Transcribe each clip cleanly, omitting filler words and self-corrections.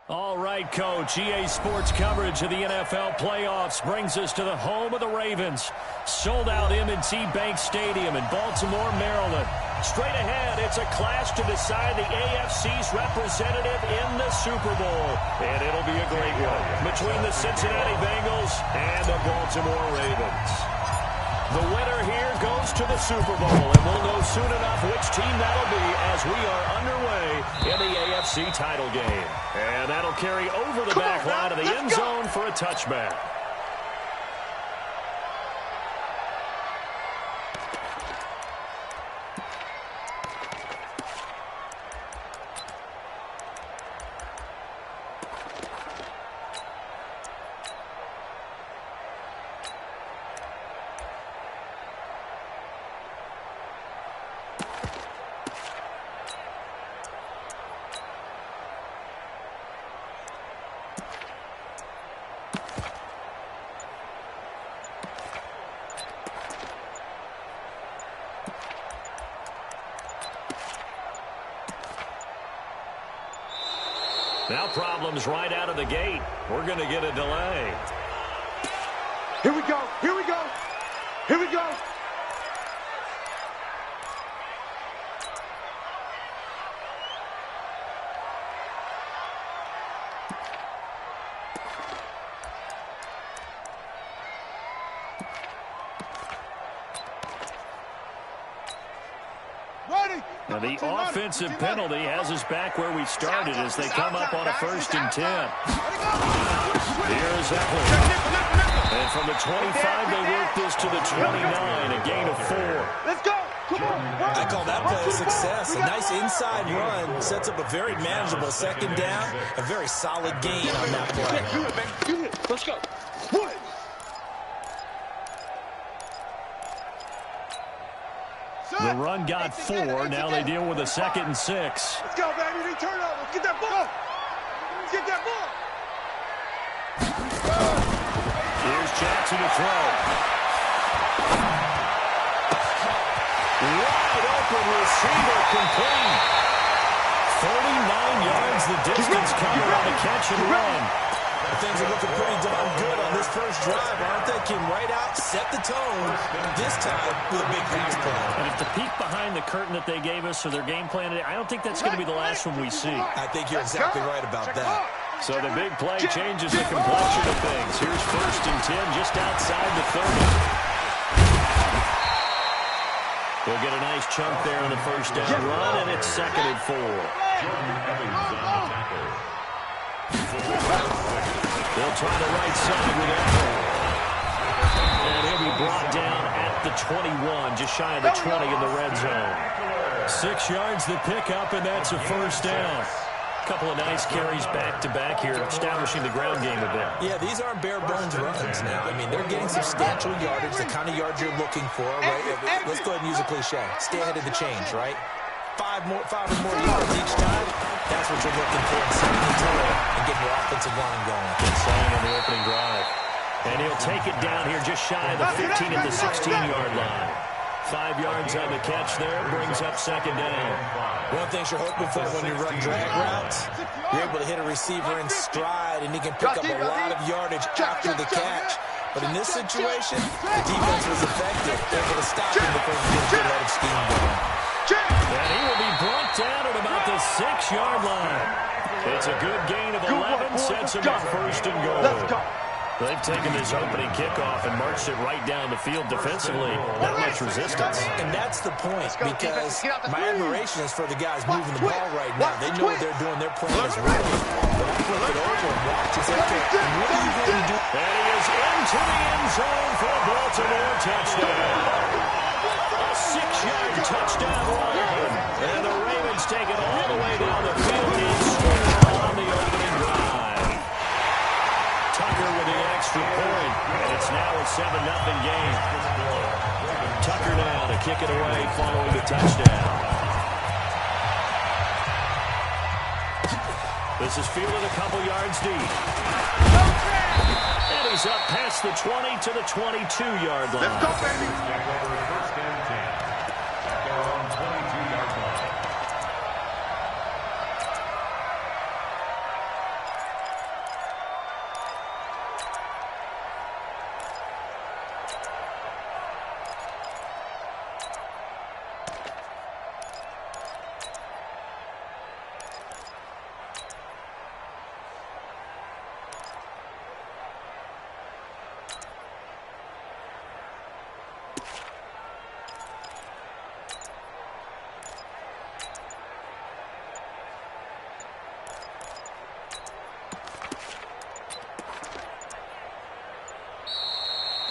All right, Coach. EA Sports coverage of the NFL playoffs brings us to the home of the Ravens. Sold-out M&T Bank Stadium in Baltimore, Maryland. Straight ahead, it's a clash to decide the AFC's representative in the Super Bowl. And it'll be a great one between the Cincinnati Bengals and the Baltimore Ravens. The winner here goes to the Super Bowl, and we'll know soon enough which team that'll be as we are underway in the AFC title game. And that'll carry over the back line of the end zone for a touchback. Now problems right out of the gate. We're going to get a delay. Here we go. Here we go. Here we go. Now the offensive penalty has us back where we started as they come up on a 1st and 10. Here's Eckler. And from the 25, they work this to the 29, a gain of 4. Let's go. Come on. I call that play a success. A nice inside run sets up a very manageable 2nd down. A very solid gain on that play. Do it, man. Do it. Let's go. One. The run got 4. Now they deal with a 2nd and 6. Let's go, baby. They turn over. Get that ball. Get that ball. Here's Jackson to throw. Wide open receiver complete. 39 yards the distance covered on the catch and run. Things are looking pretty darn good on this first drive, aren't they? Came right out, set the tone, this time with a big pass play. And if the peek behind the curtain that they gave us or their game plan today, I don't think that's going to be the last one we see. I think you're exactly right about that. So the big play changes the complexion of things. Here's 1st and 10 just outside the 30. We'll get a nice chunk there on the 1st down run, and it's 2nd and 4. They'll try the right side with Eckler. And he'll be brought down at the 21, just shy of the 20 in the red zone. 6 yards the pickup, and that's a 1st down. Couple of nice carries back-to-back here, establishing the ground game a bit. Yeah, these aren't bare-bones runs now. I mean, they're getting substantial yardage, the kind of yards you're looking for, right? Let's go ahead and use a cliche. Stay ahead of the change, right? 5 or more yards each time. That's what you're looking for in setting the tone and getting your offensive line going. Good sign on the opening drive. And he'll take it down here just shy of the 15 at the 16-yard line. 5 yards on the catch there, brings up 2nd down. One of the things you're hoping for when you run drag routes, you're able to hit a receiver in stride, and he can pick up a lot of yardage after the catch. But in this situation, the defense was effective, able to stop him before he gets good head of steam going. And he will be brought down at about the 6-yard line. It's a good gain of 11, sets him up 1st and goal. Let's go. They've taken this opening kickoff and marched it right down the field defensively. Not much resistance. And that's the point, because my admiration is for the guys moving the ball right now. They know what they're doing. Their plan is working. But I flip it over and watch as they get. And what are you going to do? And he is into the end zone for a Baltimore touchdown. A 6-yard touchdown run. And the Ravens take it all the way down the field and score on the opening drive. Tucker with the extra point, and it's now a 7-0 game. Tucker now to kick it away following the touchdown. This is fielded a couple yards deep. And he's up past the 20 to the 22-yard line. Let's go, baby.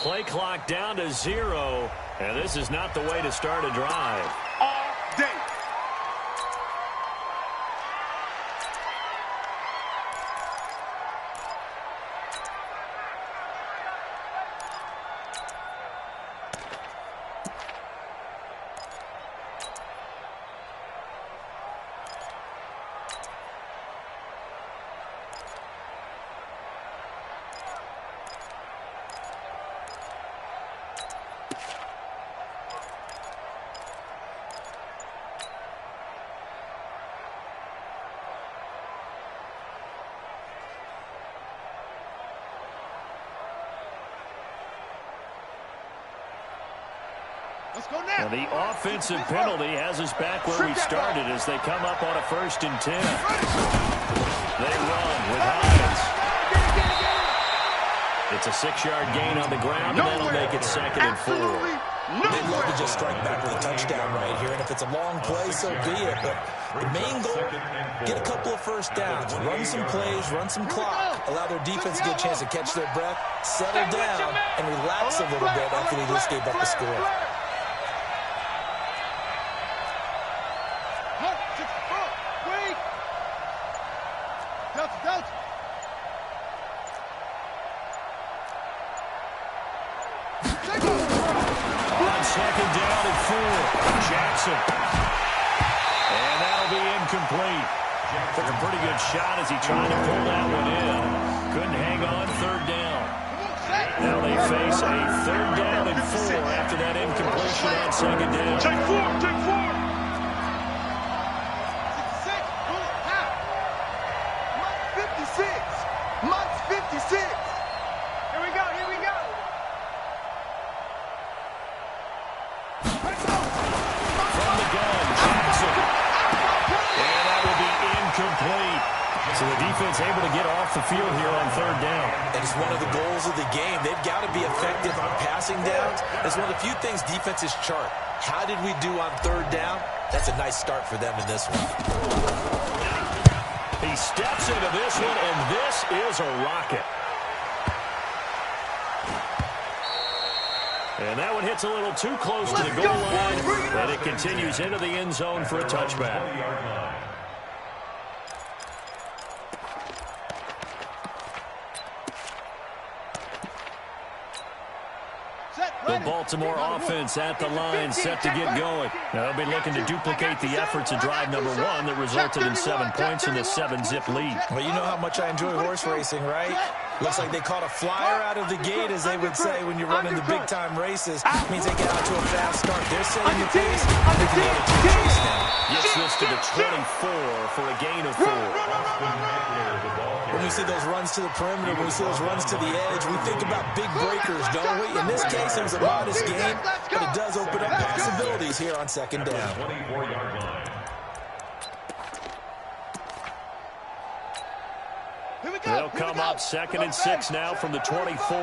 Play clock down to 0, and this is not the way to start a drive. All day. Let's go now. And the offensive penalty has us back where we started as they come up on a 1st and 10. They run with Hines. It's a 6-yard gain on the ground, and that'll make it 2nd and 4. They'd love to just strike back with a touchdown right here, and if it's a long play, so be it. But the main goal, get a couple of first downs, run some plays, run some clock, allow their defense to get a chance to catch their breath, settle down, and relax a little bit after they just gave up the score. And that'll be incomplete. Took a pretty good shot as he tried to pull that one in. Couldn't hang on 3rd down. Now they face a 3rd down and 4 after that incompletion on 2nd down. Take 4, take 4. Month's 56. Month's 56. Here we go, here we go. Complete. So the defense able to get off the field here on 3rd down. And it's one of the goals of the game. They've got to be effective on passing downs. It's one of the few things defenses chart. How did we do on 3rd down? That's a nice start for them in this one. He steps into this one, and this is a rocket. And that one hits a little too close to the goal line, but it continues into the end zone for a touchback. The Baltimore offense at the line, set to get going. Now they'll be looking to duplicate the efforts of drive number 1 that resulted in 7 points in the 7-zip lead. Well, you know how much I enjoy horse racing, right? Looks like they caught a flyer out of the gate, as they would say when you're running the big-time races. It means they get out to a fast start. They're setting the pace. They can go to chase now. Gets this to the 24 for a gain of 4. When we see those runs to the perimeter, when we see those runs to the edge, we think about big breakers, don't we? In this case, it was a modest gain, but it does open up possibilities here on 2nd down. They'll come up 2nd and 6 now from the 24.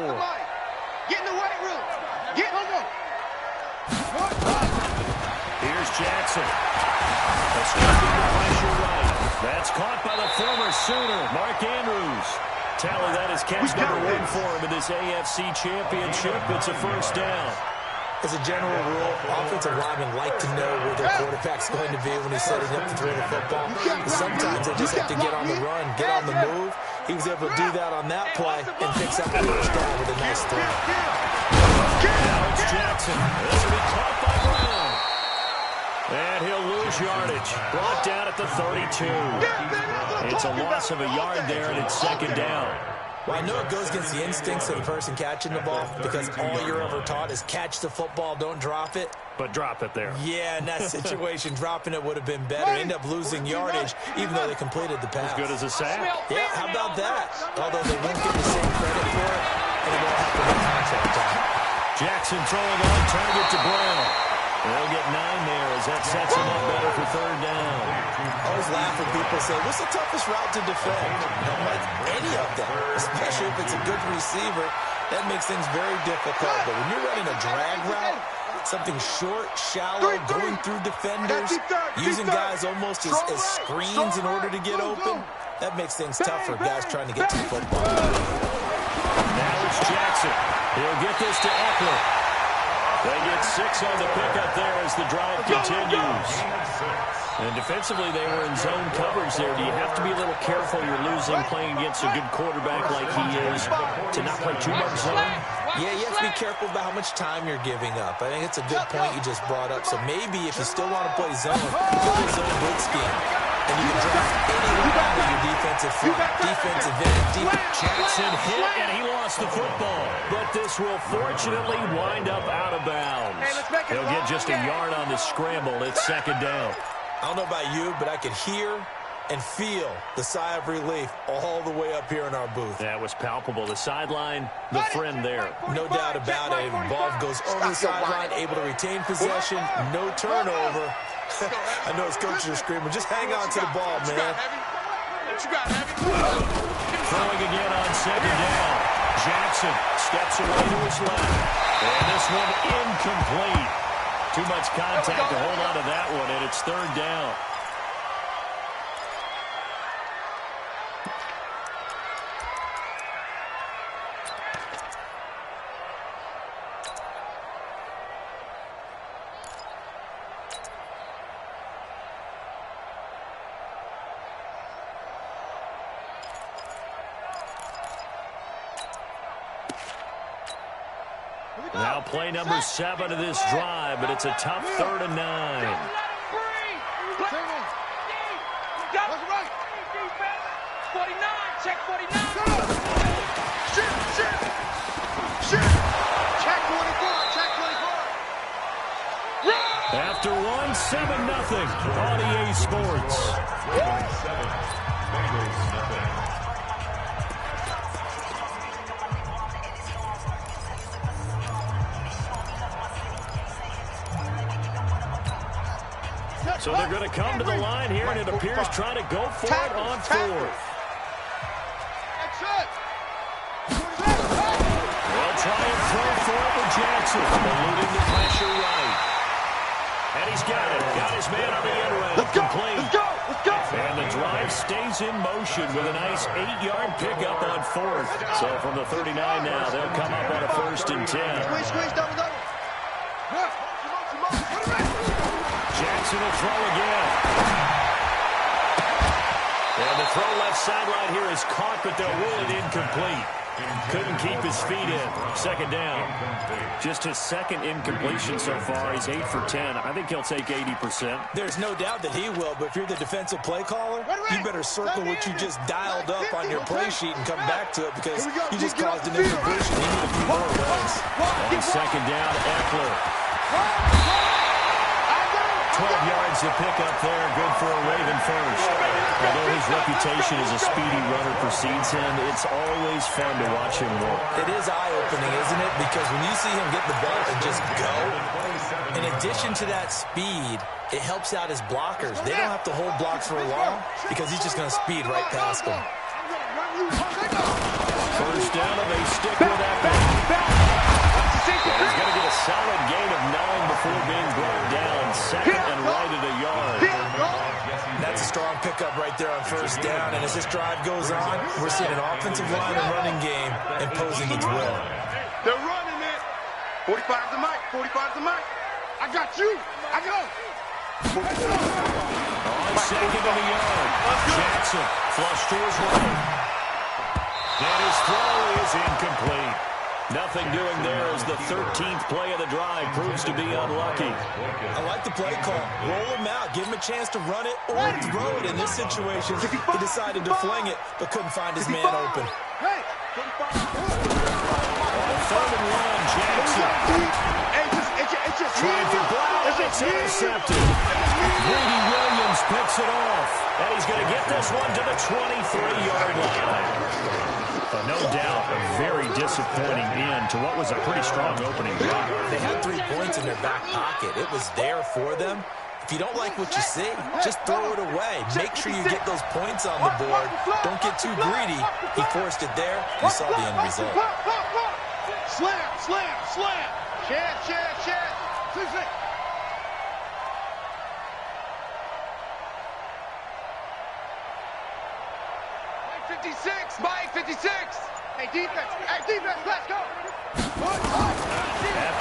Get in the weight room. Get on. Here's Jackson. Escaping the pressure right. That's caught by the former Sooner, Mark Andrews. Tally, that is catch number 1 for him in this AFC Championship. It's a 1st down. As a general rule, offensive linemen like to know where their quarterback's going to be when he's setting up to throw the football. Sometimes they just have to get on the run, get on the move. He was able to do that on that play and picks up the 1st down with a nice throw. Now it's Jackson. This will be caught by Brown. And he'll lose yardage. Brought down at the 32. It's a loss of a yard there, and it's 2nd down. Well, I know it goes against the instincts of the person catching the ball because all you're ever taught is catch the football, don't drop it. But drop it there. Yeah, in that situation, dropping it would have been better. End up losing yardage, even though they completed the pass. As good as a sack. Yeah, how about that? Although they won't get the same credit for it, and it won't happen in contract time. Jackson throwing on target to Brown. They'll get 9 there as that sets him up better for 3rd down. I always laugh when people say, what's the toughest route to defend? I'm like, any of them, especially if it's a good receiver. That makes things very difficult. But when you're running a drag route, something short, shallow, going through defenders, using guys almost as screens in order to get open, that makes things tough for guys trying to get to the football. Now it's Jackson. He'll get this to Eckler. They get 6 on the pickup there as the drive continues. And defensively, they were in zone coverage there. Do you have to be a little careful? You're losing playing against a good quarterback like he is to not play too much zone? Yeah, you have to be careful about how much time you're giving up. I think it's a good point you just brought up. So maybe if you still want to play zone, go to zone blitz scheme. And you can draft anyone out of your defensive front, defensive end, Jackson hit, and he lost the football. But this will fortunately wind up out of bounds. He'll get just a yard on the scramble. It's second down. I don't know about you, but I could hear and feel the sigh of relief all the way up here in our booth. That was palpable. The sideline, the friend there. No doubt about it. Ball goes over the sideline, able to retain possession, no turnover. I know his coaches are screaming, just hang on to the ball, man. Throwing again on second down. Jackson steps away to his left. And this one incomplete. Too much contact to hold on to that one, and it's third down. Now play number 7 of this drive, but it's a tough 3rd and 9. Check 49. Check 24. After 1, 7-0 on EA Sports. So they're going to come to the line here, and it appears trying to go for it on 4th. They'll try and throw for it with Jackson, eluding the pressure right. And he's got it. Got his man on the end route. Complete. Let's go. And the drive stays in motion with a nice 8-yard pickup on 4th. So from the 39 now, they'll come up on a 1st and 10. Squeeze, double. Jackson will throw again. And the throw left sideline here is caught, but they'll rule it incomplete. Couldn't keep his feet in. Second down. Just his second incompletion so far. He's 8 for 10. I think he'll take 80%. There's no doubt that he will, but if you're the defensive play caller, you better circle what you just dialed up on your play sheet and come back to it because you just caused an incompletion. You need a few more runs. On second down, Eckler. 12 yards to pick up there. Good for a Raven first. Although his reputation as a speedy runner precedes him, it's always fun to watch him work. It is eye-opening, isn't it? Because when you see him get the ball and just go, in addition to that speed, it helps out his blockers. They don't have to hold blocks for long because he's just going to speed right past them. First down, and they stick with Eckler. He's going to get a solid gain of 9 before being brought down. Second and right at a yard. That's a strong pickup right there on first down. And as this drive goes on, we're seeing an offensive line and running game imposing its will. They're running it. 45's the mic. 45's the mic. I got you. I go. On second and a yard. Jackson flush to his right. And his throw is incomplete. Nothing doing there as the 13th play of the drive proves to be unlucky. I like the play call. Roll him out. Give him a chance to run it or throw it. In this situation, he decided to fling it, but couldn't find his man open. Hey, On 3rd and 1, Jackson. Trying for Brown. It's intercepted. Brady Williams picks it off. And he's going to get this one to the 23-yard line. No doubt a very disappointing end to what was a pretty strong opening drive. They had 3 points in their back pocket. It was there for them. If you don't like what you see, just throw it away. Make sure you get those points on the board. Don't get too greedy. He forced it there. You saw the end result. Slam. Chad. 56, Mike 56. Hey, defense, let's go. After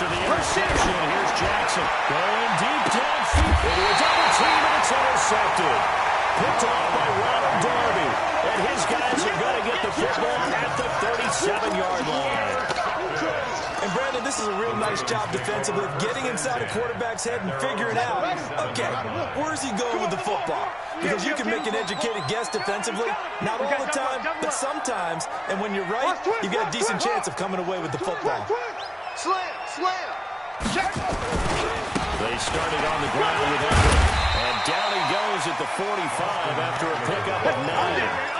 the interception, here's Jackson going deep downfield into a double team, and it's intercepted. Picked off by Ronald Darby, and his guys are going to get the football at the 37-yard line. And Brandon, this is a real nice job defensively of getting inside a quarterback's head and figuring out, okay, where's he going with the football? Because you can make an educated guess defensively, not all the time, but sometimes. And when you're right, you've got a decent chance of coming away with the football. Slam. Check. They started on the ground with that. And down he goes at the 45 after a pickup of 9.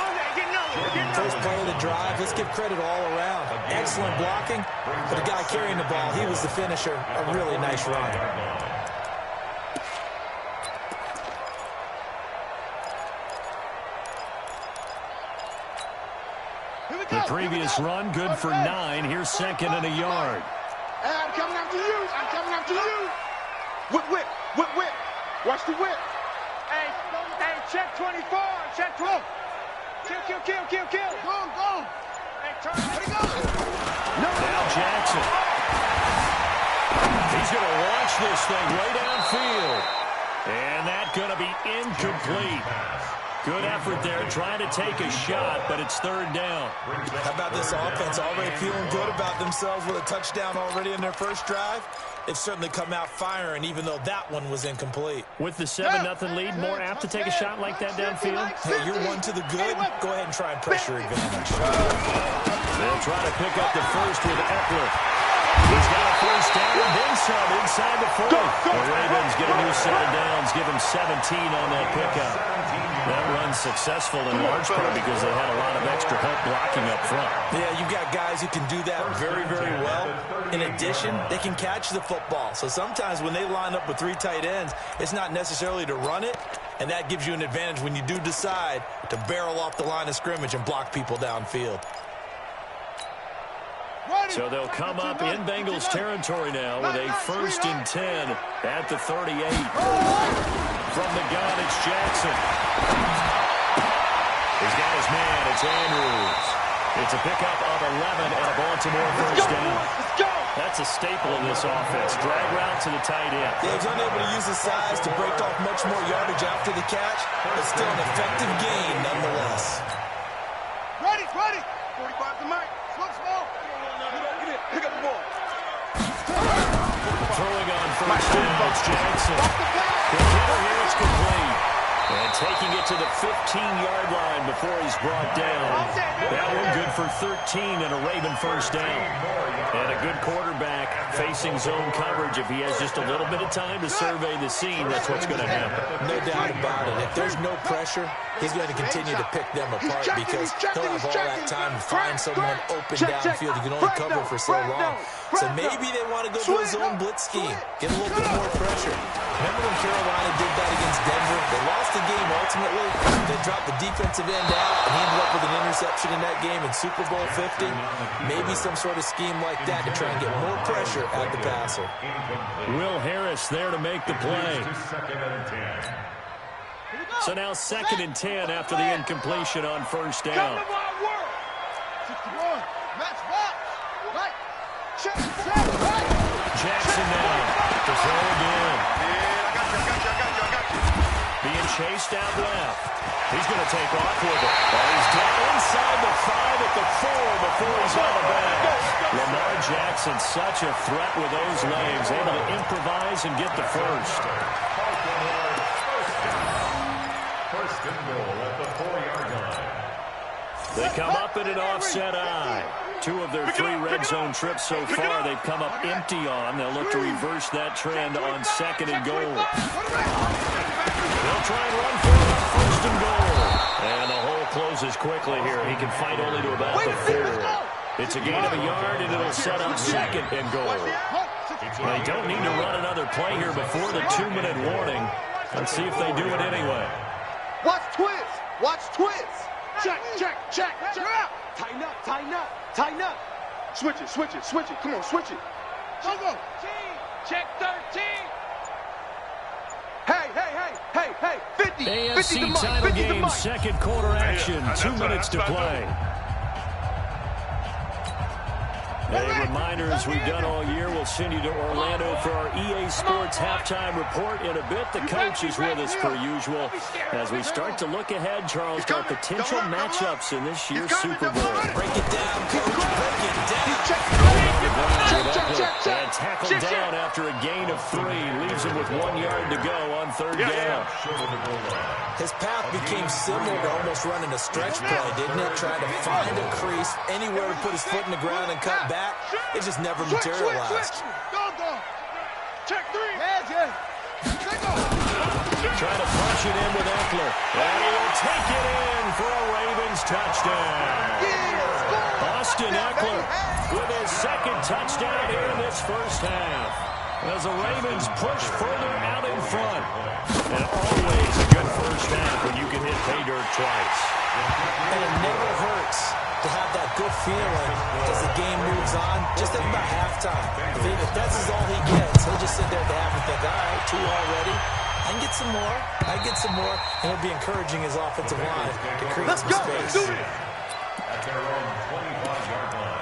First play of the drive, let's give credit all around. Excellent blocking, but the guy carrying the ball, he was the finisher. A really nice run. The previous run, good for 9. Here's second and a yard. Hey, I'm coming after you. Whip. Watch the whip. Hey, check 24. Check 12. Kill. Go. Hey, turn. Where'd he go? Now Jackson. He's going to launch this thing way downfield. And that's going to be incomplete. Good effort there, trying to take a shot, but it's third down. How about this offense already feeling good about themselves with a touchdown already in their first drive? They've certainly come out firing, even though that one was incomplete. With the 7-0 lead, more apt to take a shot like that downfield? Hey, you're one to the good. Go ahead and try and pressure advantage. They'll try to pick up the first with Eckler. He's got a first down and then some inside the 40. The Ravens get a new set of downs, give him 17 on that pickup. That run's successful in large part because they had a lot of extra help blocking up front. Yeah, you've got guys who can do that very, very well. In addition, they can catch the football. So sometimes when they line up with 3 tight ends, it's not necessarily to run it, and that gives you an advantage when you do decide to barrel off the line of scrimmage and block people downfield. So they'll come up in Bengals territory now with a 1st and 10 at the 38. From the gun, it's Jackson. He's got his man. It's Andrews. It's a pickup of 11 and a Baltimore first down. That's a staple of this offense. Drag route to the tight end. Yeah, he's unable to use his size to break off much more yardage after the catch, but still an effective gain nonetheless. Ready. 45 to Mike. Small. Pick up the ball. Throwing on first down, it's Jackson. The hitter here, it's complete. And taking it to the 15-yard line before he's brought down. That one good for 13 and a Raven first down. And a good quarterback facing zone coverage. If he has just a little bit of time to survey the scene, that's what's going to happen. No doubt about it. If there's no pressure, he's going to continue to pick them apart because he'll have all that time to find someone open downfield. He can only cover for so long. So maybe they want to go to a zone blitz scheme, get a little bit more pressure. Remember when Carolina did that against Denver? They lost the game ultimately. They dropped the defensive end out, and he ended up with an interception in that game in Super Bowl 50. Maybe some sort of scheme like that to try and get more pressure at the passer. Will Harris there to make the play. So now 2nd and 10 after the incompletion on first down. Jackson now to throw again. I got you. Being chased out left. He's going to take off with it. And he's down inside the 5 at the 4 before he's out of bounds. Lamar Jackson, such a threat with those legs, able to improvise and get the first. First and goal at the 4-yard line. They come up in an offset eye. 2 of their 3 red zone trips so far they've come up empty on. They'll look to reverse that trend on 2nd and goal. They'll try and run for it on 1st and goal. And the hole closes quickly here. He can fight only to about the 4. It's a gain of a yard, and it'll set up 2nd and goal. They don't need to run another play here before the 2-minute warning. Let's see if they do it anyway. Watch twist. Check. Tighten up. Switch it. Come on, switch it. Go. Check 13. Hey. 50. AFC title game, 2nd quarter action. 2 minutes to play. A reminder, as we've done all year, we'll send you to Orlando for our EA Sports halftime report in a bit. The coach is with us per usual as we start to look ahead, Charles, to our potential matchups in this year's Super Bowl. Break it down, coach. Break it down. And tackled down after a gain of 3. Leaves him with 1 yard to go on 3rd down. His path became similar to almost running a stretch play, didn't it? Trying to find a crease, anywhere to put his foot in the ground and cut back. It just never materialized. Check 3. Trying to punch it in with Eckler. And he'll take it in for a Ravens touchdown. Austin Eckler with his 2nd touchdown here in this first half. As the Ravens push further out in front. And always a good first half when you can hit pay dirt twice. And it never hurts to have that good feeling as the game moves on. Just think about halftime. If that's all he gets, he'll just sit there at the half and think, all right, 2 already. I can get some more. I can get some more. And he'll be encouraging his offensive line to create some space. At their own 25-yard line.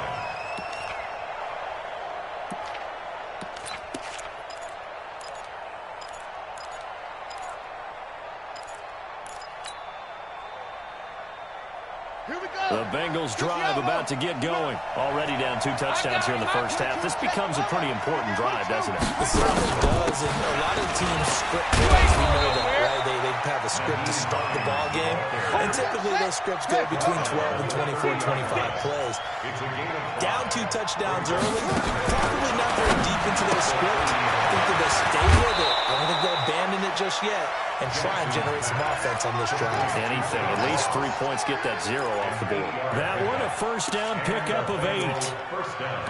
The Bengals drive about to get going. Already down 2 touchdowns here in the first half. This becomes a pretty important drive, doesn't it? It certainly does, and a lot of teams script plays. We know that, right? They have a script to start the ball game, and typically those scripts go between 12 and 24, 25 plays. Down 2 touchdowns early, probably not very deep into their script. I think that they'll stay with it. I don't think they'll abandon it just yet and try and generate some offense on this drive. Anything, at least 3 points, get that 0 off the board. That one, a first down pickup of 8. First down.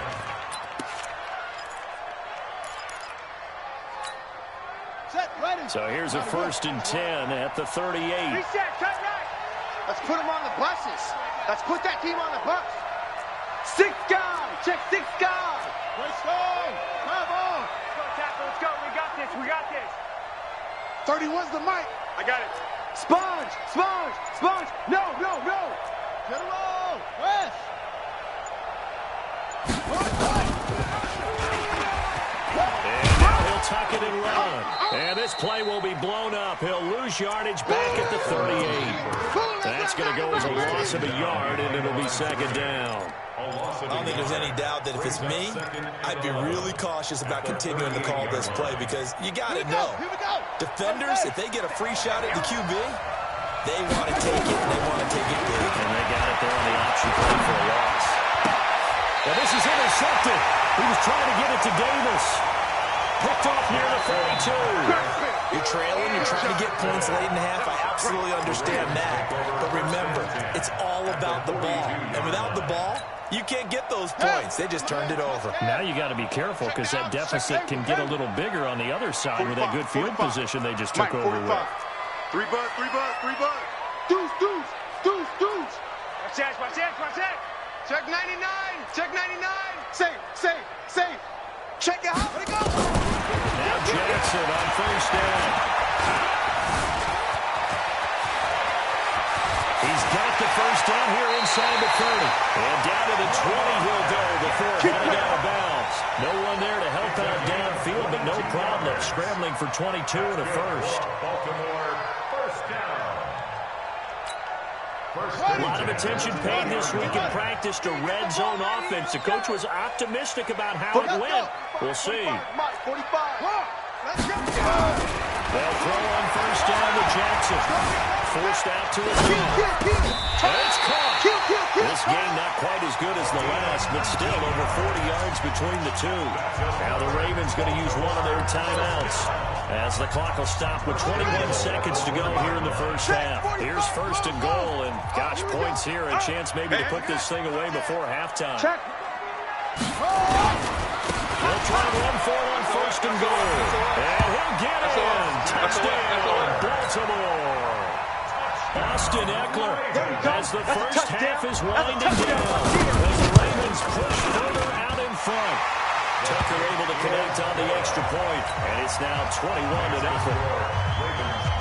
So here's a 1st and 10 at the 38. Reset, cut right. Let's put them on the buses. Let's put that team on the bus. 6 guys. Check 6 guys. Let's go. Come on. Let's go, tackle. Let's go. We got this. We got this. 31's the mic. I got it. Sponge. Sponge. Sponge. No, no, no. Get him on. West. And now he'll tuck it and run. And this play will be blown up. He'll lose yardage back at the 38. That's going to go as a loss of a yard, and it'll be 2nd down. I don't think there's any doubt that if it's me, I'd be really cautious about continuing to call this play because you got to know, defenders, if they get a free shot at the QB, they want to take it, and they want to take it big. And they got it there on the option play for a loss. Well, this is intercepted. He was trying to get it to Davis. Picked off near the 32. You're trailing, you're trying to get points late in the half. I absolutely understand that. But remember, it's all about the ball. And without the ball, you can't get those points. They just turned it over. Now you got to be careful because that deficit can get a little bigger on the other side with that good field position they just took over with. 3 buzz, 3 buzz, 3 buzz. Deuce, deuce, deuce, deuce. Watch that, watch that, watch that. Check 99, check 99. Safe, safe, safe. Check it out. Let it go. Now Jackson on 1st down. He's got the 1st down here inside the 30. And down to the 20 he'll go before heading out of bounds. No one there to help out downfield, but no problem scrambling for 22 and a 1st. Baltimore, first down. A lot of attention paid this week in practice to red zone offense. The coach was optimistic about how it went. We'll see. 45. Let's go. They'll throw on 1st down to Jackson. Forced out to his left. And it's caught. This game not quite as good as the last, but still over 40 yards between the two. Now the Ravens going to use one of their timeouts as the clock will stop with 21 seconds to go here in the first half. Here's 1st and goal, and gosh, points here, a chance maybe to put this thing away before halftime. Check. They'll try and run for it on 1st and goal. And he'll get it in. Touchdown, Baltimore. Austin Eckler as the first half is winding down. As the Ravens push further out in front. Tucker able to connect on the extra point, and it's now 21-0.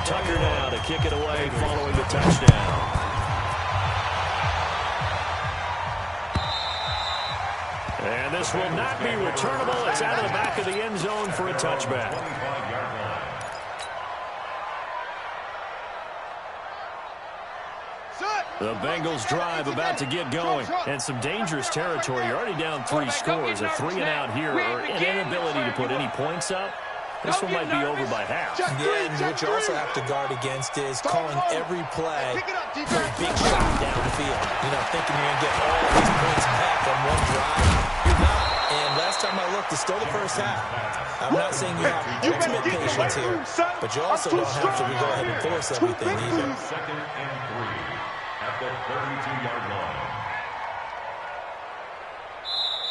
Tucker now to kick it away following the touchdown. And this will not be returnable. It's out of the back of the end zone for a touchback. The Bengals drive about to get going. And some dangerous territory. You're already down 3 scores. A 3-and-out here or an inability to put any points up. This one might be over by half. Yeah, and what you also have to guard against is calling every play for a big shot down the field. You know, thinking you're going to get all these points back on one drive. You're not. And last time I looked, it's still the first half. I'm not saying you have ultimate patience here, but you also don't have to go ahead and force everything either. 2nd and 3 at the 32-yard line.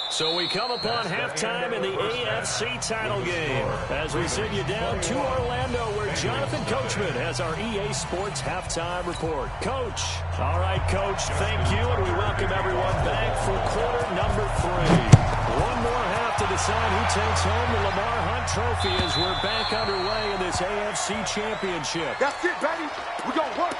So we come upon halftime in the AFC title game as we send you down to Orlando where Jonathan Coachman has our EA Sports halftime report. Coach. All right, Coach, thank you, and we welcome everyone back for quarter number 3. One more half to decide who takes home the Lamar Hunt Trophy as we're back underway in this AFC Championship. That's it, baby. We're going to work.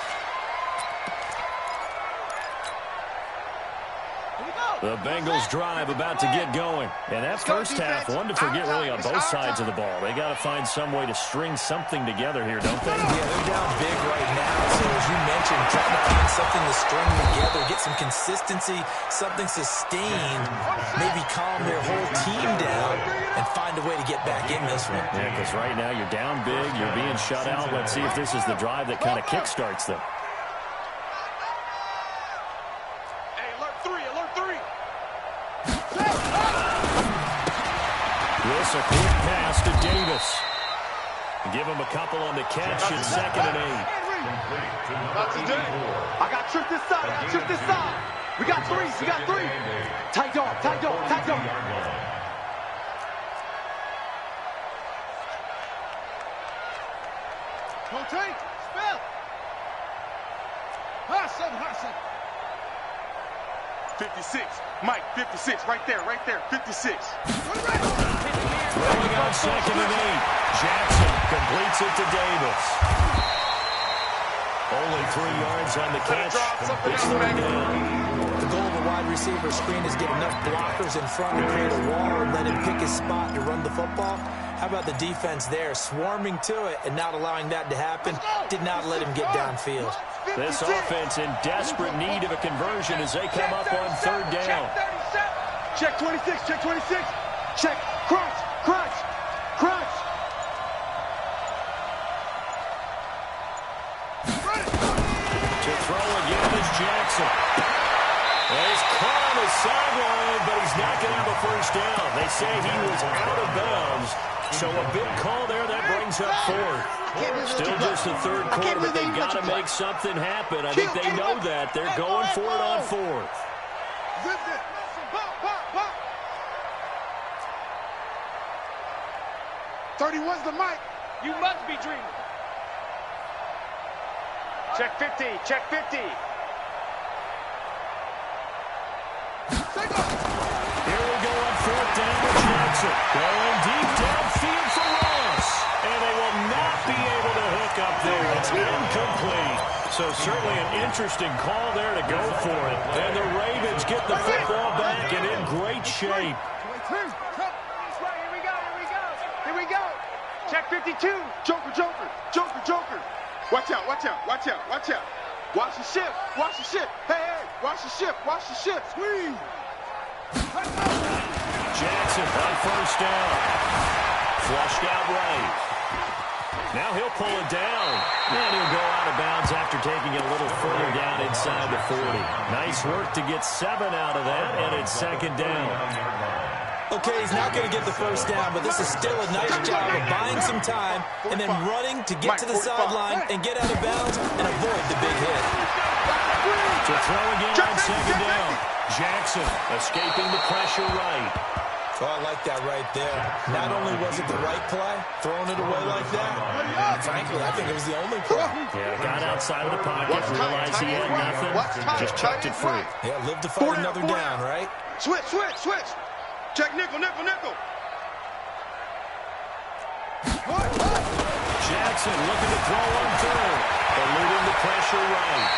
The Bengals drive about to get going. And that first half, one to forget really on both sides of the ball. They got to find some way to string something together here, don't they? Yeah, they're down big right now. So as you mentioned, trying to find something to string together, get some consistency, something sustained, maybe calm their whole team down and find a way to get back in this one. Yeah, because right now you're down big, you're being shut out. Let's see if this is the drive that kind of kickstarts them. This a quick pass to Davis. Give him a couple on the catch and 2nd and 8. I got tripped this side. I got tripped this side. We got 3. We got 3. Tight dog. Tight dog. Tight dog. Rotate. Spell. Hustle. Hustle. 56. Mike, 56. Right there. Right there. 56. Throwing on 2nd and 8. Jackson completes it to Davis. Only 3 yards on the catch. It's 3rd down. The goal of a wide receiver screen is get enough blockers in front to create a wall and let him pick his spot to run the football. How about the defense there, swarming to it and not allowing that to happen? Did not let him get downfield. This offense in desperate need of a conversion as they come up on 3rd down. Check 26. Check 26. Check. Crunch. Crunch. Crunch. To throw again is Jackson. He's caught on the sideline, but he's not going to have a first down. They say he was out of bounds. So a big call there that brings up 4th. Still just the 3rd quarter, but they've got to make something happen. I think they know that. They're going for it on 4th. 31's the mic. You must be dreaming. Check 50. Check 50. Here we go on 4th down with Jackson. Going deep downfield for Ross. And they will not be able to hook up there. It's incomplete. So certainly an interesting call there to go for it. And the Ravens get the football back and in great shape. Here we go. Check 52. Joker, Joker, Joker, Joker. Watch out, watch out, watch out, watch out. Watch the ship, watch the ship. Hey, hey, watch the ship, watch the ship. Squeeze. Jackson on 1st down. Flushed out right. Now he'll pull it down. And he'll go out of bounds after taking it a little further down inside the 40. Nice work to get 7 out of that, and it's 2nd down. Okay, he's not going to get the first down, but this is still a nice job of buying some time and then running to get to the sideline and get out of bounds and avoid the big hit. To throw again on 2nd down. Jackson escaping the pressure right. Oh, I like that right there. Not only was it the right play, throwing it away like that, frankly, I think it was the only play. Yeah, got outside of the pocket, realized he had nothing, just chucked it free. Yeah, live to fight another down, right? Switch, switch, switch. Check nickel, nickel, nickel. Jackson looking to throw on 3rd, eluding the pressure right.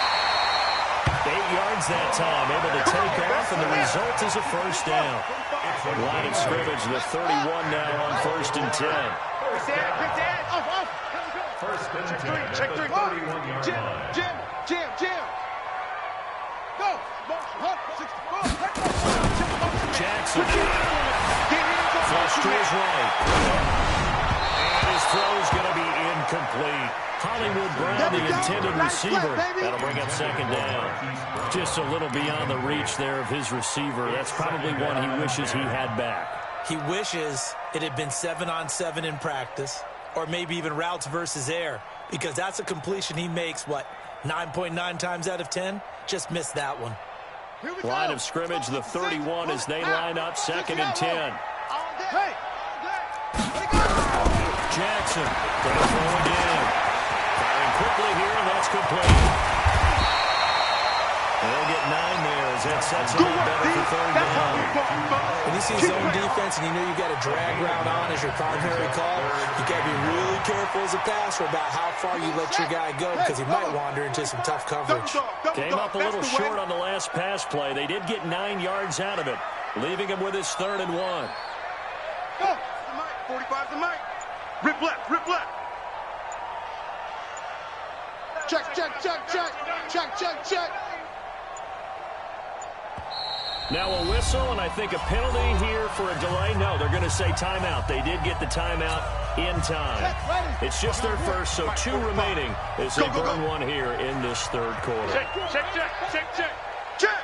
8 yards that time, able to take off, and the result is a first down. Line of scrimmage, the 31 now on 1st and 10. First and 10. Check three. Jam. Go. Jackson. Flush to his right. And his throw's going to be incomplete. Hollywood Brown, the intended receiver. That'll bring up 2nd down. Just a little beyond the reach there of his receiver. That's probably one he wishes he had back. He wishes it had been 7-on-7 in practice, or maybe even routes versus air, because that's a completion he makes, 9.9 times out of 10? Just missed that one. Line of scrimmage, the 31 as they line up, 2nd and 10. Jackson going to throw again. Firing quickly here, and that's complete. They'll get 9 there as that sets a little better for 3rd down. When you see zone defense and you know you got a drag route on as your primary call, you got to be really careful as a passer about how far you let your guy go, because he might wander into some tough coverage. Came up a little short on the last pass play. They did get 9 yards out of it, leaving him with his 3rd and 1. Go. 45 to Mike. Rip left. Check. Now a whistle, and I think a penalty here for a delay. No, they're going to say timeout. They did get the timeout in time. It's just their first, so 2 remaining as they burn one here in this 3rd quarter. Check.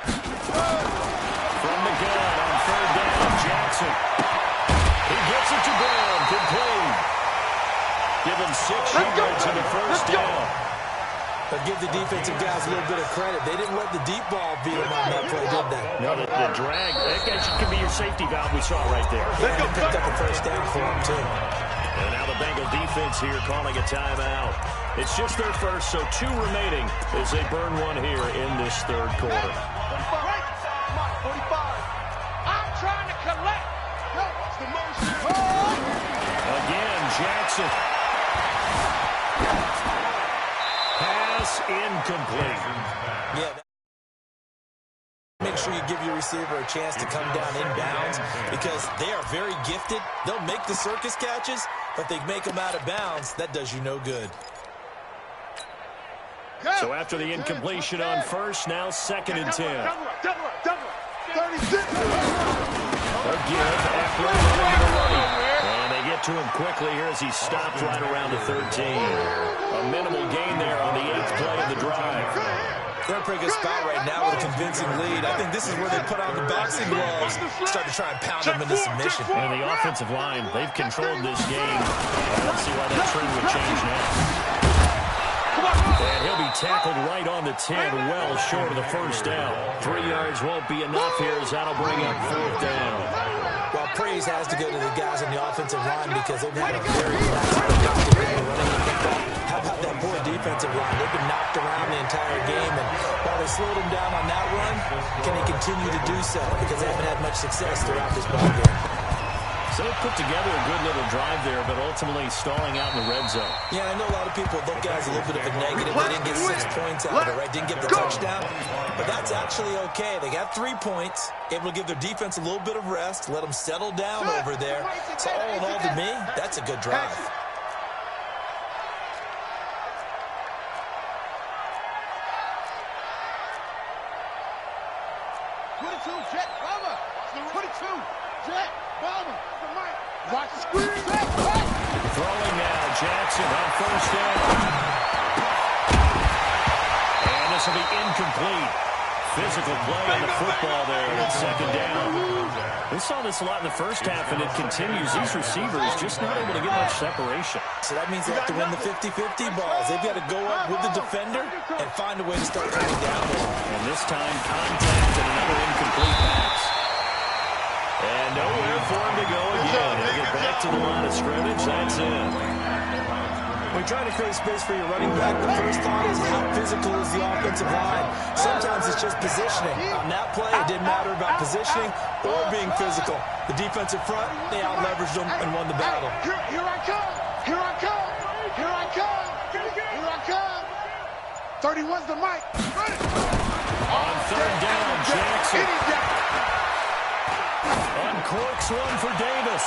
From the gun on 3rd down, Jackson. He gets it to Brown, complete. Give him 6 yards in the first down. But give the defensive guys a little bit of credit. They didn't let the deep ball beat them on that play, did they? No, the drag, that could be your safety valve we saw right there. Yeah, they picked up a first down for him, too. And now the Bengal defense here calling a timeout. It's just their first, so 2 remaining as they burn one here in this 3rd quarter. 45. I'm trying to collect. Again, Jackson. Pass incomplete. Yeah. Make sure you give your receiver a chance to come down inbounds, because they are very gifted. They'll make the circus catches, but they make them out of bounds. That does you no good. So after the incompletion on first, now 2nd and 10. 36. Again, Eckler running to the right. And they get to him quickly here as he stopped right around the 13. A minimal gain there on the 8th play of the drive. They're in a pretty good spot right now with a convincing lead. I think this is where they put on the boxing gloves, start to try and pound them into submission. And the offensive line, they've controlled this game. I don't see why that trend would change now. And he'll be tackled right on the 10, well short of the first down. 3 yards won't be enough here as that'll bring up 4th down. Well, praise has to go to the guys on the offensive line, because they've had a very productive game running the football. How about that poor defensive line? They've been knocked around the entire game, and while they slowed him down on that run, can he continue to do so? Because they haven't had much success throughout this ball game. So they put together a good little drive there, but ultimately stalling out in the red zone. Yeah, I know a lot of people look at it as a little bit of a negative. They didn't get 6 points out of it, right? Didn't get the touchdown. But that's actually okay. They got 3 points, able to give their defense a little bit of rest, let them settle down over there. So all in all, to me, that's a good drive. Watch the screen. Throwing now, Jackson on first down. And this will be incomplete. Physical play on the football there at 2nd down. We saw this a lot in the first half, and it continues. These receivers just not able to get much separation. So that means they have to win the 50-50 balls. They've got to go up with the defender and find a way to start coming down with him. And this time, contact and another incomplete pass. And nowhere for him to go again. He'll get back to the line of scrimmage. That's it. When you're trying to create space for your running back, the first thought is how physical is the offensive line. Sometimes it's just positioning. On that play, it didn't matter about positioning or being physical. The defensive front, they out-leveraged them and won the battle. Here I come. Here I come. Here I come. Here I come. 31's the mic. On third down, Jackson uncorks one for Davis.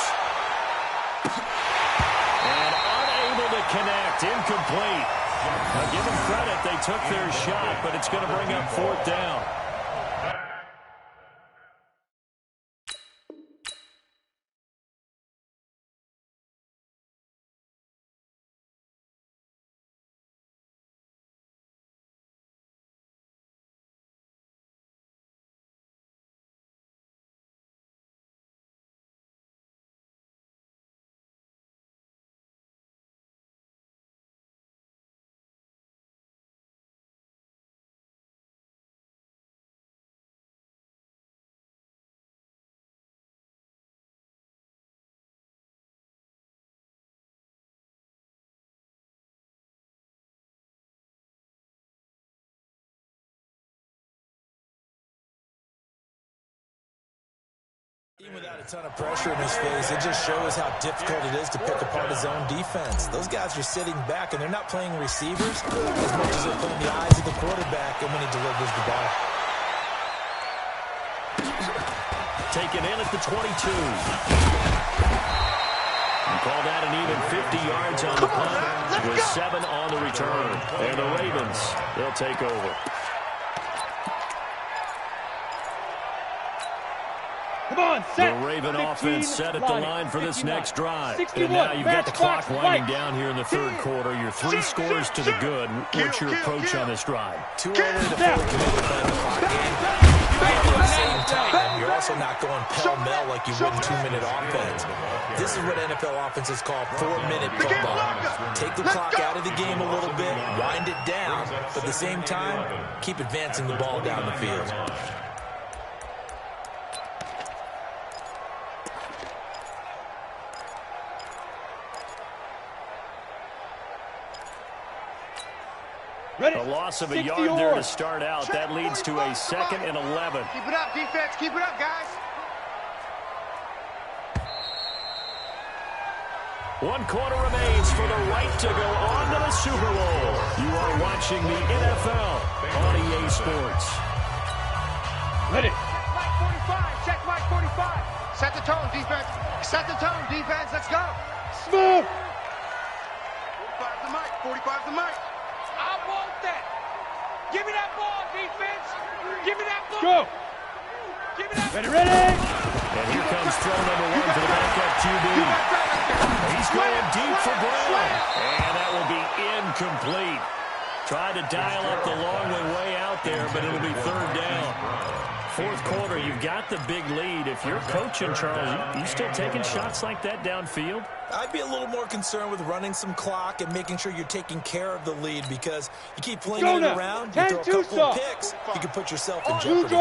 And unable to connect. Incomplete. Now, give them credit. They took their shot, but it's going to bring up fourth down. Even without a ton of pressure in his face, it just shows how difficult it is to pick apart his own defense. Those guys are sitting back, and they're not playing receivers as much as they're playing the eyes of the quarterback and when he delivers the ball. Taken in at the 22. And call that an even 50 yards on the punt with 7 on the return. And the Ravens, they'll take over. Come on, set. The Raven 15, offense set at the line for this 59, next drive. 61, and now you've got the clock winding right. down here in the third quarter. Your 3 scores to the good. What's your approach on this drive? Too early to fully commit to playing the clock game. But at the same time, you're also not going pell-mell like you would in 2-minute offense. This is what NFL offenses call 4-minute football. Take the clock out of the game a little bit, wind it down, but at the same time, keep advancing the ball down the field. A loss of a yard there to start out. That leads to a 2nd and 11. Keep it up, defense. Keep it up, guys. 1 quarter remains for the right to go on to the Super Bowl. You are watching the NFL on EA Sports. Ready. Check Mike 45. Check Mike 45. Set the tone, defense. Set the tone, defense. Let's go. Smooth. 45's the mic. 45's the mic. I want that. Give me that ball, defense. Give me that ball. Go. Give me that. Ready. And here comes throw number 1 for the backup QB. He's going deep for Brown. And that will be incomplete. Tried to dial up the long one way out there, but it'll be third down. Fourth quarter, you've got the big lead. If you're coaching, Charles, you still taking shots like that downfield? I'd be a little more concerned with running some clock and making sure you're taking care of the lead, because you keep flinging it around, you throw a couple of picks, you can put yourself in jeopardy.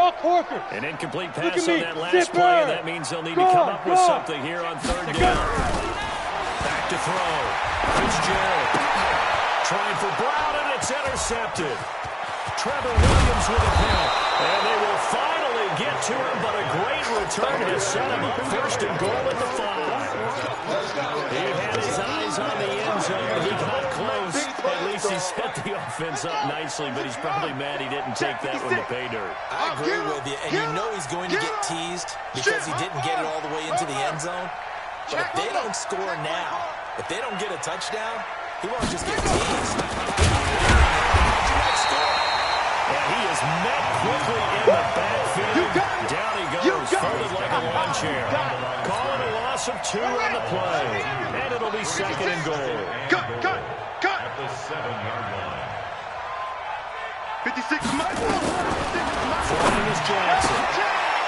An incomplete pass on that last play, and that means they'll need to come up with something here on third down. Back to throw. Fitzgerald trying for Brown, and it's intercepted. Trevor Williams with a pick, and they will finally get to him, but a great return has set him up first and goal at the 5. He had his eyes on the end zone. He got close. At least he set the offense up nicely, but he's probably mad he didn't take that one to pay dirt. I agree with you, and you know he's going to get teased because he didn't get it all the way into the end zone. But if they don't score now, if they don't get a touchdown, he won't just get teased. And he is met quickly in the backfield. Down he goes, folded like a lawn chair. Calling a loss of 2 on the play. And it'll be 2nd and goal. Cut. At the 7-yard line. 56 Mike. Flying is Jackson.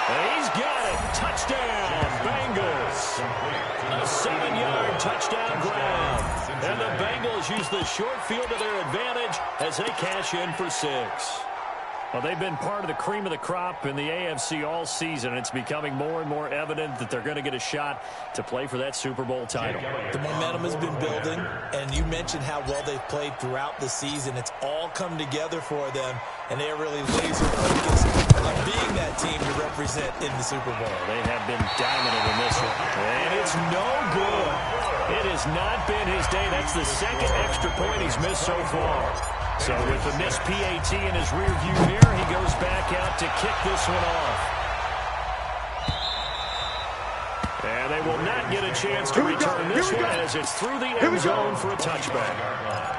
And he's got it. Touchdown, Bengals. A 7-yard touchdown grab. And the Bengals use the short field to their advantage as they cash in for 6. Well, they've been part of the cream of the crop in the AFC all season. It's becoming more and more evident that they're going to get a shot to play for that Super Bowl title. The momentum has been building, and you mentioned how well they've played throughout the season. It's all come together for them, and they are really laser focused on being that team to represent in the Super Bowl. They have been dominant in this one. And it's no good. It has not been his day. That's the 2nd extra point he's missed so far. So with the missed PAT in his rearview mirror, he goes back out to kick this one off. And they will not get a chance to return this one as it's through the end zone for a touchback.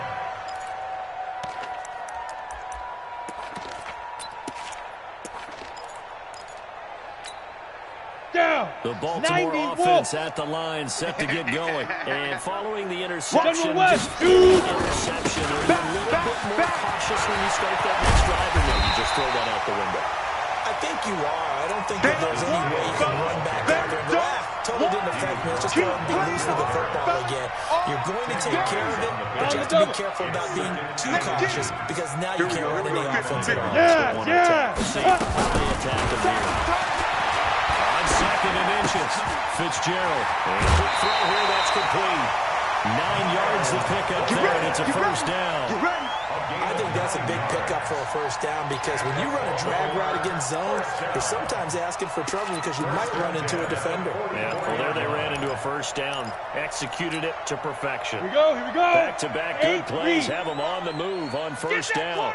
The Baltimore offense at the line, set to get going. And following the interception, just interception, are you a little bit more cautious when you start that next drive, or no, you just throw that out the window? I think you are. I don't think that there's any way you can run back out there and go, totally didn't affect me. Let's just go ahead and be loose with the football again. You're going to take care of it, but you have to be careful about being too cautious because now you can't run any offense at all. They attack him here. On second and inches, Fitzgerald. And a quick throw here, that's complete. 9 yards to pick up there, and it's a first down. I think that's a big pickup for a first down because when you run a drag route against zone, you're sometimes asking for trouble because you might run into a defender. Yeah, well, there they ran into a first down. Executed it to perfection. Here we go. Back-to-back good plays. Have them on the move on first down.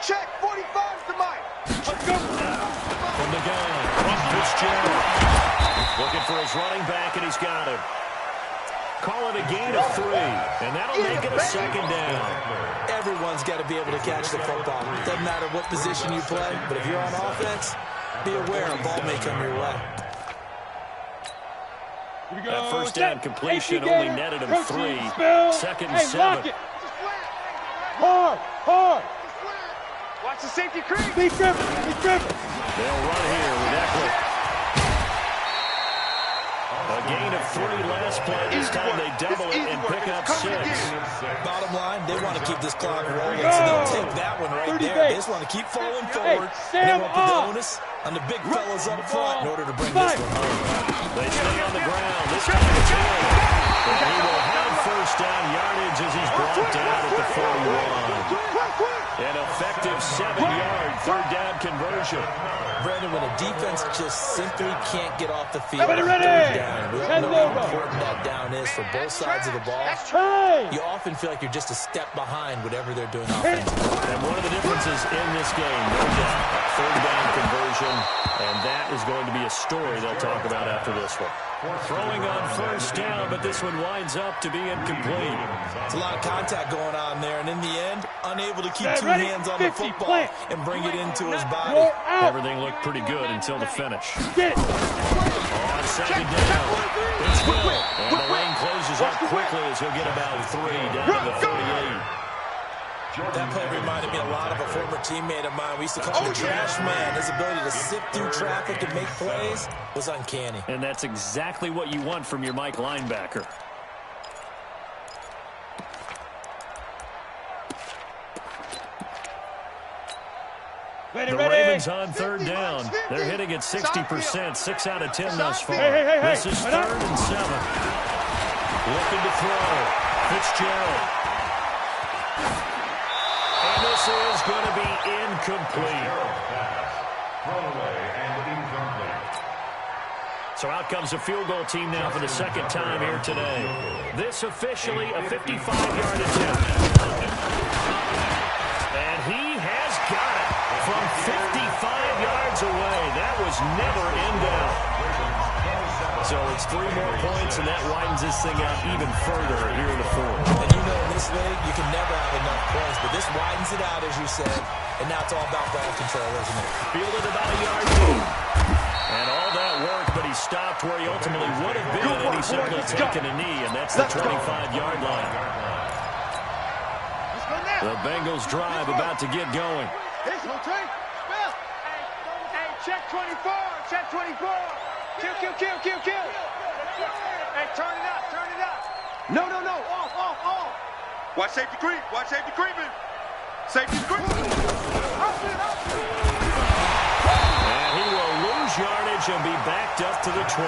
Check 45's the mic. Let's go. From the gun, Fitzgerald. Looking for his running back, and he's got him. Call it a gain of 3, and that'll make it a second down. Everyone's got to be able to catch the football. Doesn't matter what position you play, but if you're on offense, be aware a ball may come your way. That first down completion only netted him 3. Second and 7. Hard. Watch the safety creep. Be careful. They'll run here with Eckler. A gain of 3 last play. This time they double it and pick up 6. Bottom line, they want to keep this clock rolling, so they'll take that one right there. They just want to keep falling forward. And they want to put the onus on the big fellas up front in order to bring this one home. They stay on the ground. This time it's in. And he will have first down yardage as he's brought down at the 41. An effective 7-yard third down conversion. Brandon, when a defense just simply can't get off the field, Everybody ready? third down, we all know how important that down is for both sides of the ball. You often feel like you're just a step behind whatever they're doing offensively. And one of the differences in this game, no doubt, third down conversion, and that is going to be a story they'll talk about after this one. Throwing on first down, but this one winds up to be incomplete. It's a lot of contact going on there, and in the end, unable to keep 2 hands on the football and bring it into his body. Everything looked pretty good until the finish. On second down, it's Hill, and the lane closes up quickly as he'll get about 3 down to the 38. That play reminded me a lot of a former teammate of mine. We used to call him the trash man. His ability to sift through traffic and make plays was uncanny. And that's exactly what you want from your Mike linebacker. The Ravens on third down. They're hitting at 60%, 6 out of 10 thus far. This is 3rd and 7. Looking to throw. Fitzgerald. And this is going to be incomplete. So out comes a field goal team now for the second time here today. This officially a 55-yard attempt. And he has got it from 55 yards away. That was never in doubt. So it's 3 more points, and that widens this thing out even further here in the 4th. And you know in this league, you can never have enough points, but this widens it out, as you said, and now it's all about ball control, isn't it? Fielded about a yard deep. And all that work, but he stopped where he ultimately would have been, and he simply taken a knee, and that's the 25-yard line. The Bengals drive about to get going. Hey, check 24. Check 24. Kill. Hey, turn it up. No. Off. Watch safety creeping. Safety's creeping. And he will lose yardage and be backed up to the 24.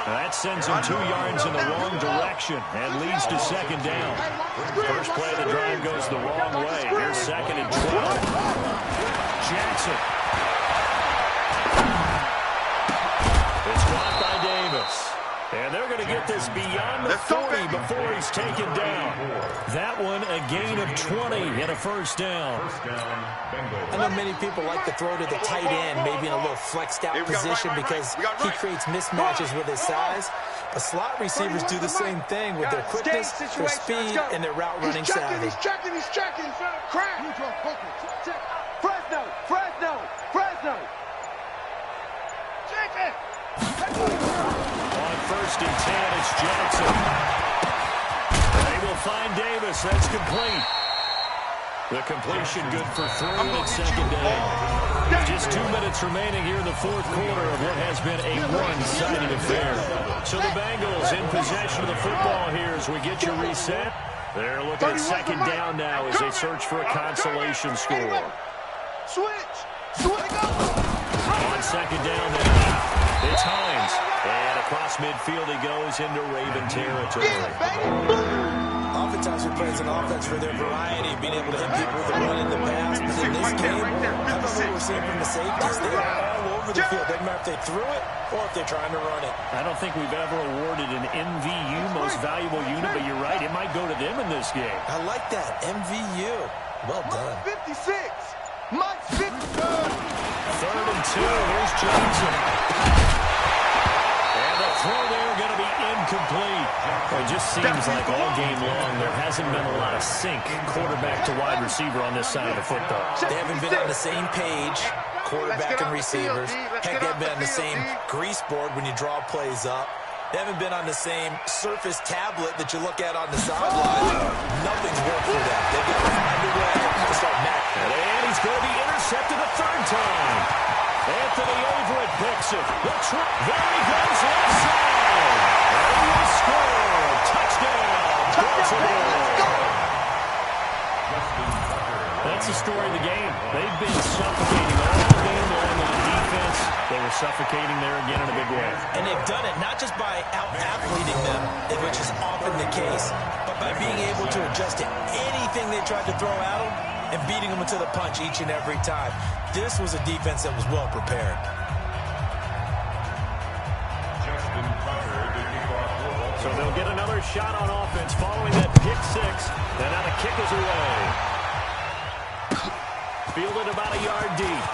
That sends him 2 yards in the wrong direction and leads to second down. First play of the drive goes the wrong way. Here's 2nd and 12. Jackson. It's caught by Davis. And they're going to get Davis beyond the 40 before he's taken down. That one a gain of 20 and a first down. I know many people like to throw to the tight end, maybe in a little flexed out position because he creates mismatches with his size. But slot receivers do the same thing with their quickness, their speed, and their route running savvy. He's checking. Crack. Fresno. Check it. On first and 10, it's Jackson. They will find Davis. That's complete. The completion good for 3 and it's second down. Just 2 minutes remaining here in the fourth quarter of what has been a one-sided affair. So the Bengals in possession of the football here as we get you reset. They're looking at second down now as they search for a consolation score. Switch. On second down then, it's Hines. And across midfield he goes into Raven territory. Oftentimes we praise an offense for their variety, being able to hit people with the run in the pass. But in this game, how about what we're seeing from the safeties? They're all over the field. Doesn't matter if they threw it or if they're trying to run it. I don't think we've ever awarded an MVU, most valuable unit, but you're right, it might go to them in this game. I like that, MVU. Well done. 56. Mike's 50. 3rd and 2, here's Johnson. And the throw there going to be incomplete. It just seems like all game long there hasn't been a lot of sync quarterback to wide receiver on this side of the football. They haven't been on the same page, quarterback and receivers. Heck, they've been on the same grease board when you draw plays up. They haven't been on the same surface tablet that you look at on the sideline. Nothing's worked for them. They've got to find a way to start matching. And he's going to be intercepted a 3rd time. Anthony Everett picks it. There he goes left side. And he will score. Touchdown. Baltimore. That's the story of the game. They've been suffocating all game long on defense. They were suffocating there again in a big way. And they've done it not just by out-athleting them, which is often the case, but by being able to adjust to anything they tried to throw at them and beating them into the punch each and every time. This was a defense that was well prepared. So they'll get another shot on offense following that pick 6. And now the kick is away. Fielded about a yard deep.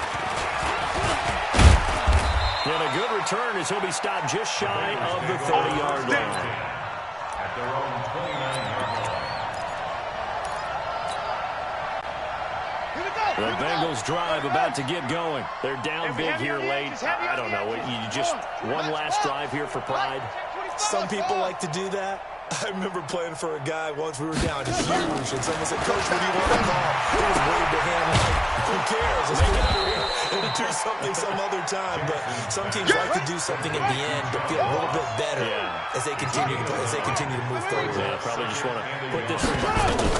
And a good return as he'll be stopped just shy of the 30-yard line. At their own 29-yard line. The Bengals drive about to get going. They're down big here late. I don't know. You just one last drive here for pride. Some people like to do that. I remember playing for a guy once. We were down huge, and someone said, "Coach, what do you want to call?" He was waving to him like, "Who cares? Let's get out of here and do something some other time." But some teams like to do something at the end to feel a little bit better as they continue to move forward. Yeah, probably just want to put this one behind them.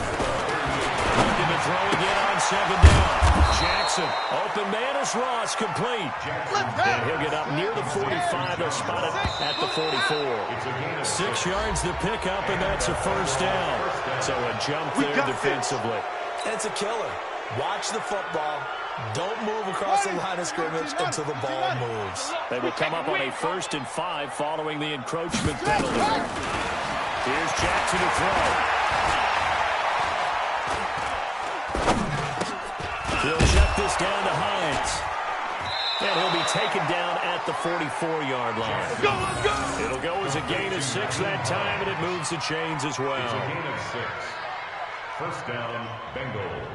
Looking to throw again on second down. Jackson, open man is Ross, complete. And he'll get up near the 45. They'll spot it at the 44. 6 yards to pick up, and that's a first down. So a jump there defensively. And it's a killer. Watch the football. Don't move across the line of scrimmage until the ball moves. They will come up on a 1st and 5 following the encroachment penalty. Here's Jackson to throw. He'll check this down to Hines. And he'll be taken down at the 44-yard line. It'll go as a gain of 6 that time, and it moves the chains as well. It's a gain of 6. First down, Bengals.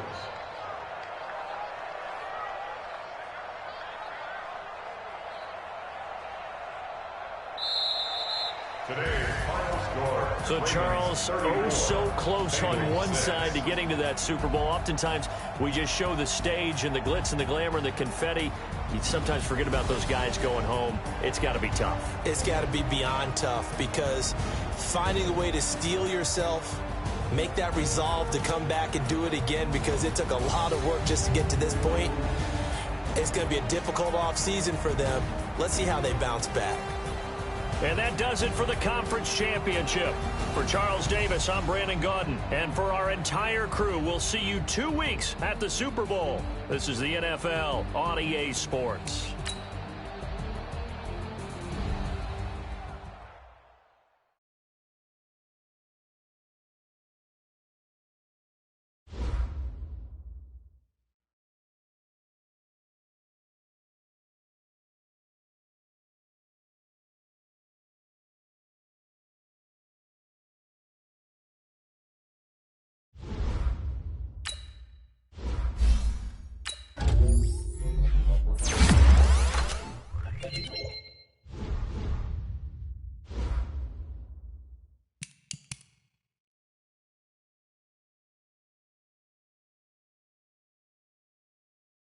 Today's final score. So, Charles, oh so close on one side to getting to that Super Bowl. Oftentimes, we just show the stage and the glitz and the glamour and the confetti. You sometimes forget about those guys going home. It's got to be tough. It's got to be beyond tough because finding a way to steel yourself, make that resolve to come back and do it again because it took a lot of work just to get to this point. It's going to be a difficult offseason for them. Let's see how they bounce back. And that does it for the conference championship. For Charles Davis, I'm Brandon Gaudin. And for our entire crew, we'll see you 2 weeks at the Super Bowl. This is the NFL on EA Sports.